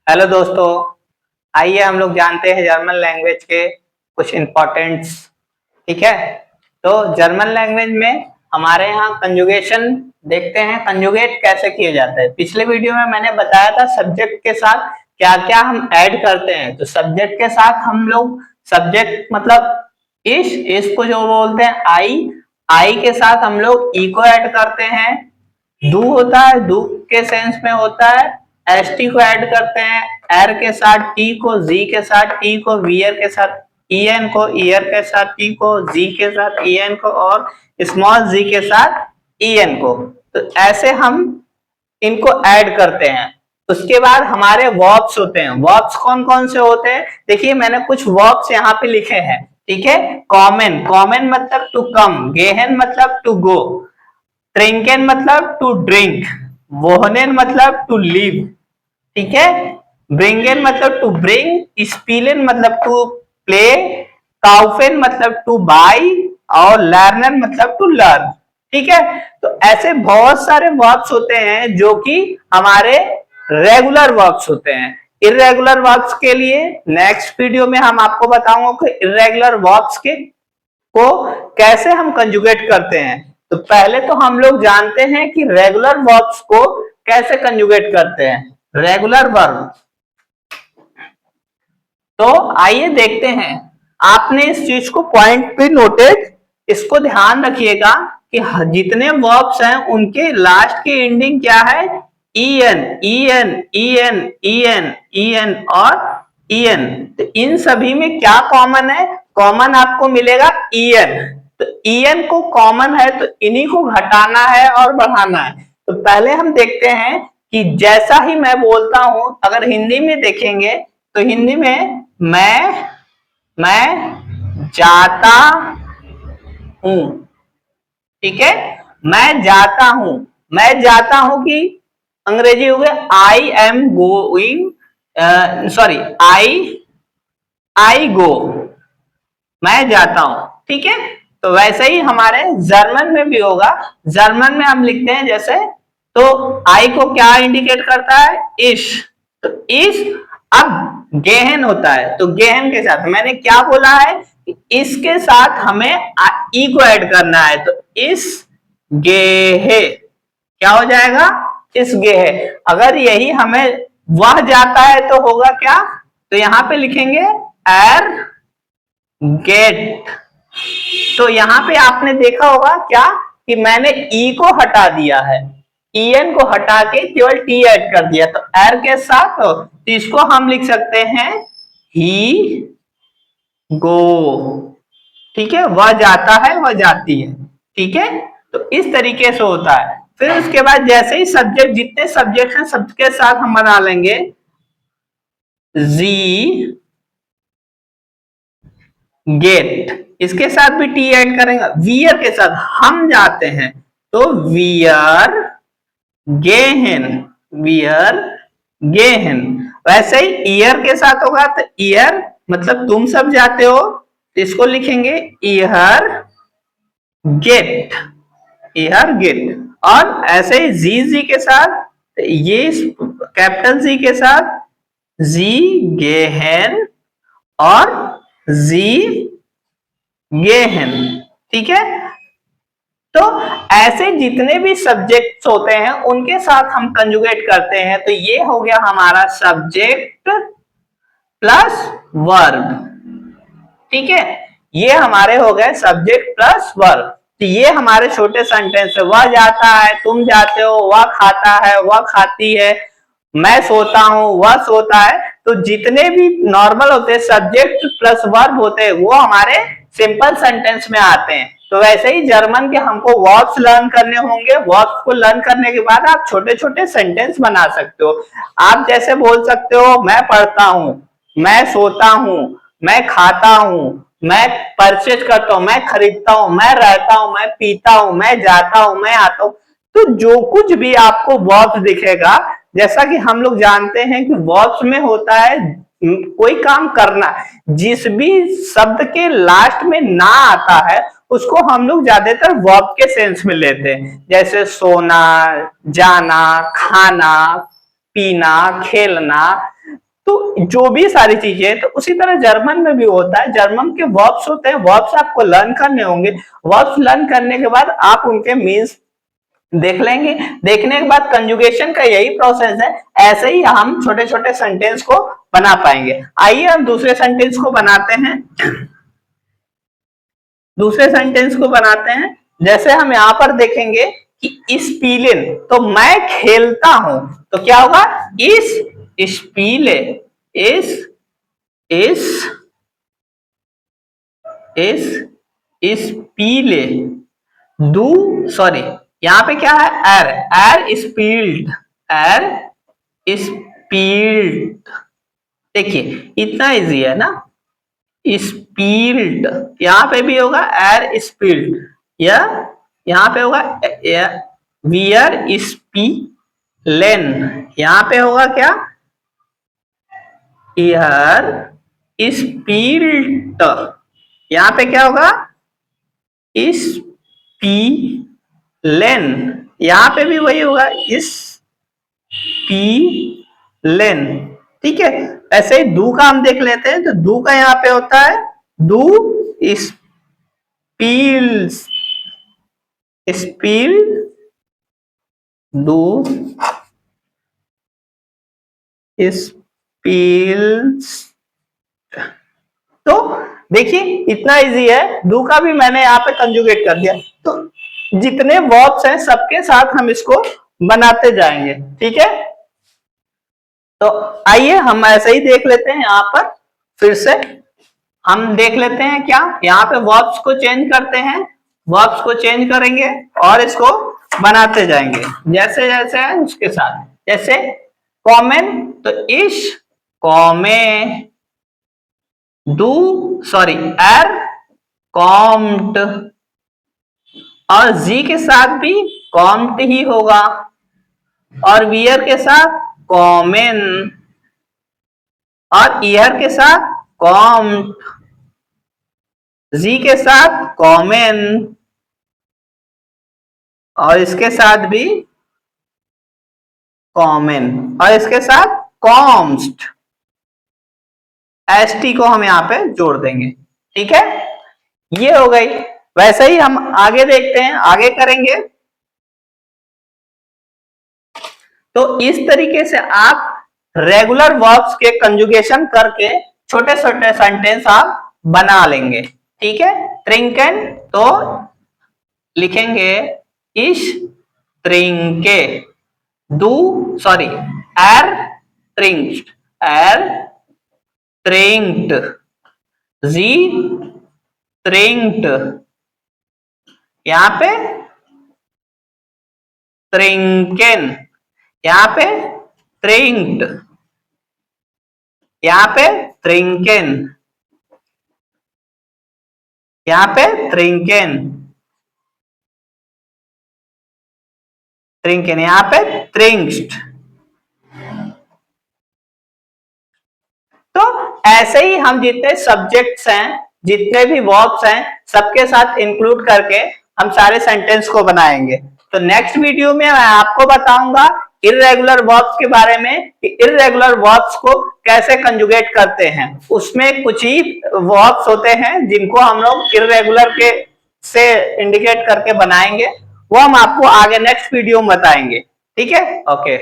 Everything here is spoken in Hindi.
हेलो दोस्तों, आइए हम लोग जानते हैं जर्मन लैंग्वेज के कुछ इम्पोर्टेंट्स। ठीक है, तो जर्मन लैंग्वेज में हमारे यहाँ कंजुगेशन देखते हैं, कंजुगेट कैसे किया जाता है। पिछले वीडियो में मैंने बताया था सब्जेक्ट के साथ क्या क्या हम ऐड करते हैं। तो सब्जेक्ट के साथ हम लोग सब्जेक्ट मतलब इस को जो बोलते हैं आई के साथ हम लोग ई को ऐड करते हैं। डू होता है, डू के सेंस में होता है, एस टी को ऐड करते हैं, एर के साथ, टी को, जी के साथ, टी को, वियर के साथ, ईएन को, ईयर के साथ, टी को, जी के साथ, ईएन को, और स्मॉल जी के साथ ईएन को। तो ऐसे हम इनको ऐड करते हैं। उसके बाद हमारे वर्ब्स होते हैं। वर्ब्स कौन कौन से होते हैं, देखिए मैंने कुछ वर्ब्स यहाँ पे लिखे हैं। ठीक है, कॉमन, कॉमन मतलब टू कम, गेहन मतलब टू गो, ट्रिंकेन मतलब टू ड्रिंक, वोहनेन मतलब टू लीव। ठीक है, ब्रिंगेन मतलब टू ब्रिंग, स्पीलेन मतलब टू प्ले, काउफेन मतलब टू बाई, और लर्नन मतलब टू लर्न। ठीक है, तो ऐसे बहुत सारे वर्ब्स होते हैं जो कि हमारे रेगुलर वर्ब्स होते हैं। इरेगुलर वर्ब्स के लिए नेक्स्ट वीडियो में हम आपको बताऊंगा कि इरेगुलर वर्ब्स के को कैसे हम कंजुगेट करते हैं। तो पहले तो हम लोग जानते हैं कि रेगुलर वर्ब्स को कैसे कंजुगेट करते हैं। रेगुलर वर्ब, तो आइए देखते हैं। आपने इस चीज को पॉइंट पे नोटेड, इसको ध्यान रखिएगा कि जितने वर्ब्स हैं उनके लास्ट की एंडिंग क्या है, ईएन, ईएन, ईएन, ईएन, ईएन और ईएन। तो इन सभी में क्या कॉमन है, कॉमन आपको मिलेगा ईएन। तो ईएन को कॉमन है तो इन्हीं को घटाना है और बढ़ाना है। तो पहले हम देखते हैं कि जैसा ही मैं बोलता हूं, अगर हिंदी में देखेंगे तो हिंदी में मैं जाता हूं। ठीक है, मैं जाता हूं, मैं जाता हूं की अंग्रेजी हो गया I am going, sorry I go, मैं जाता हूं। ठीक है, तो वैसे ही हमारे जर्मन में भी होगा। जर्मन में हम लिखते हैं जैसे, तो आई को क्या इंडिकेट करता है, इश। तो इश, अब गेहन होता है तो गेहन के साथ मैंने क्या बोला है, इसके साथ हमें ई को ऐड करना है। तो इस गेहे क्या हो जाएगा, इस गेहे। अगर यही हमें वह जाता है तो होगा क्या, तो यहां पे लिखेंगे एर गेट। तो यहाँ पे आपने देखा होगा क्या कि मैंने ई को हटा दिया है, ईएन को हटा के केवल टी ऐड कर दिया। तो एर के साथ तो इसको हम लिख सकते हैं ही गो। ठीक है, वह जाता है, वह जाती है। ठीक है, तो इस तरीके से होता है। फिर उसके बाद जैसे ही सब्जेक्ट, जितने सब्जेक्ट हैं सबके साथ हम बना लेंगे जी गेट, इसके साथ भी टी ऐड करेंगे। वियर के साथ हम जाते हैं तो वियर गेहन, वियर गेहन। वैसे ही ईयर के साथ होगा तो ईयर मतलब तुम सब जाते हो, तो इसको लिखेंगे ईयर गेट, ईयर गेट। और ऐसे ही जी जी के साथ, ये कैपिटल जी के साथ जी गेहन और जी गेहन। ठीक है, तो ऐसे जितने भी सब्जेक्ट्स होते हैं उनके साथ हम कंजुगेट करते हैं। तो ये हो गया हमारा सब्जेक्ट प्लस वर्ब। ठीक है, ये हमारे हो गए सब्जेक्ट प्लस वर्ब। तो ये हमारे छोटे सेंटेंस है, वह जाता है, तुम जाते हो, वह खाता है, वह खाती है, मैं सोता हूं, वह सोता है। तो जितने भी नॉर्मल होते हैं सब्जेक्ट प्लस वर्ब होते हैं वो हमारे सिंपल सेंटेंस में आते हैं। तो वैसे ही जर्मन के हमको वर्ब्स लर्न करने होंगे। वर्ब्स को लर्न करने के बाद आप छोटे छोटे सेंटेंस बना सकते हो। आप जैसे बोल सकते हो, मैं पढ़ता हूं, मैं सोता हूं, मैं खाता हूं, मैं परचेज करता हूं, मैं खरीदता हूं, मैं रहता हूं, मैं पीता हूं, मैं जाता हूं, मैं आता हूं। तो जो कुछ भी आपको वर्ब्स दिखेगा, जैसा कि हम लोग जानते हैं कि वर्ब्स में होता है कोई काम करना, जिस भी शब्द के लास्ट में ना आता है उसको हम लोग ज्यादातर वर्ब के सेंस में लेते हैं। जैसे सोना, जाना, खाना, पीना, खेलना, तो जो भी सारी चीजें, तो उसी तरह जर्मन में भी होता है। जर्मन के वर्ब्स होते हैं, वर्ब्स आपको लर्न करने होंगे। वर्ब्स लर्न करने के बाद आप उनके मीन्स देख लेंगे। देखने के बाद कंजुगेशन का यही प्रोसेस है। ऐसे ही हम छोटे छोटे सेंटेंस को बना पाएंगे। आइए हम दूसरे सेंटेंस को बनाते हैं। दूसरे सेंटेंस को बनाते हैं। जैसे हम यहाँ पर देखेंगे कि स्पीलिन, तो मैं खेलता हूं, तो क्या होगा? इस स्पीले, इस पीले, दू सॉरी, यहाँ पे क्या है? एर, एर स्पील्ड, एर स्पील्ड। देखिए इतना इजी है ना। स्पील्ड, यहाँ पे भी होगा एर स्पील्ड, या यहाँ पे होगा वियर स्पीलेन, यहाँ पे होगा क्या? ईयर स्पील्ट, यहाँ पे क्या होगा? स्पीलेन, यहाँ पे भी वही होगा स्पीलेन। ठीक है। ऐसे ही दू का हम देख लेते हैं। तो दू का यहाँ पे होता है दू स्पील्स, स्पील, दू स्पील्स। तो देखिए इतना इजी है। दू का भी मैंने यहाँ पे कंजुगेट कर दिया। तो जितने वर्ब्स हैं सबके साथ हम इसको बनाते जाएंगे। ठीक है। तो आइए हम ऐसे ही देख लेते हैं। यहाँ पर फिर से हम देख लेते हैं क्या, यहाँ पे वर्ब्स को चेंज करते हैं। वर्ब्स को चेंज करेंगे और इसको बनाते जाएंगे जैसे जैसे है उसके साथ। जैसे कॉमन, तो इश कॉमे, डू सॉरी एर कॉम्ट, और जी के साथ भी कॉम्ट ही होगा, और वियर के साथ कॉमन, और ईयर के साथ कॉम्ट, जी के साथ कॉमन, और इसके साथ भी कॉमन, और इसके साथ कॉम्स्ट। एसटी को हम यहाँ पे जोड़ देंगे। ठीक है, ये हो गई। वैसे ही हम आगे देखते हैं, आगे करेंगे। तो इस तरीके से आप रेगुलर वर्ब्स के कंजुगेशन करके छोटे छोटे सेंटेंस आप बना लेंगे। ठीक है। ट्रिंकन, तो लिखेंगे इश ट्रिंके, डू सॉरी एर ट्रिंक्ड, एर ट्रिंक्ड, जी ट्रिंक्ड, यहाँ पे ट्रिंकेन, यहाँ पे ट्रिंक्ड, यहाँ पे ट्रिंकेन, यहाँ पे ट्रिंकेन, ट्रिंकेन, यहाँ पे ट्रिंक्ड। तो ऐसे ही हम जितने सब्जेक्ट्स हैं, जितने भी वर्ब्स हैं, सबके साथ इंक्लूड करके हम सारे सेंटेंस को बनाएंगे। तो नेक्स्ट वीडियो में मैं आपको बताऊंगा इर्रेगुलर वर्ब्स के बारे में, कि इर्रेगुलर वर्ब्स को कैसे कंजुगेट करते हैं। उसमें कुछ ही वर्ब्स होते हैं जिनको हम लोग इर्रेगुलर के से इंडिकेट करके बनाएंगे। वो हम आपको आगे नेक्स्ट वीडियो में बताएंगे। ठीक है, ओके।